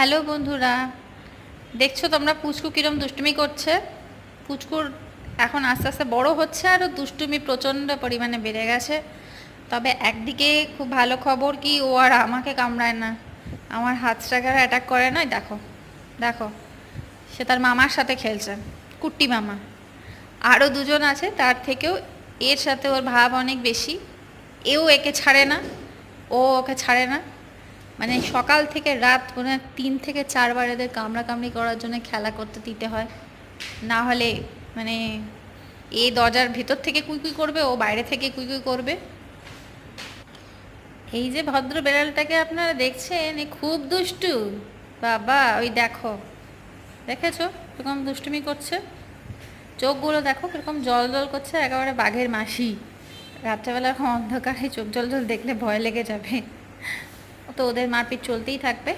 Hello বন্ধুরা, দেখছো তোমরা পুচকু কিরম দুষ্টুমি করছে। পুচকুর এখন আস্তে আস্তে বড় হচ্ছে, আরও দুষ্টুমি প্রচণ্ড পরিমাণে বেড়ে গেছে। তবে একদিকে খুব ভালো খবর কি, ও আর আমাকে কামড়ায় না, আমার হাতটাকে আর অ্যাটাক করে না। দেখো দেখো, সে তার মামার সাথে খেলছে, কুট্টি মামা। আরও দুজন আছে, তার থেকেও এর সাথে ওর ভাব অনেক বেশি। এও একে ছাড়ে না, ও ওকে ছাড়ে না। মানে সকাল থেকে রাত মানে 3 থেকে 4 বার এদের কামড়াকামড়ি করার জন্য খেলা করতে দিতে হয়। না হলে মানে এই দরজার ভেতর থেকে কুই কুই করবে, ও বাইরে থেকে কুই কুই করবে। এই যে ভদ্র বেড়ালটাকে আপনারা দেখছেন, এ খুব দুষ্টু। বাবা, ওই দেখো, দেখেছো কিরকম দুষ্টুমি করছে। চোখগুলো দেখো কিরকম জল জল করছে, একেবারে বাঘের মাসি। রাত্রেবেলা এরকম অন্ধকারে চোখ জল জল দেখলে ভয় লেগে যাবে। তো ওদের মারপিট চলতেই থাকবে।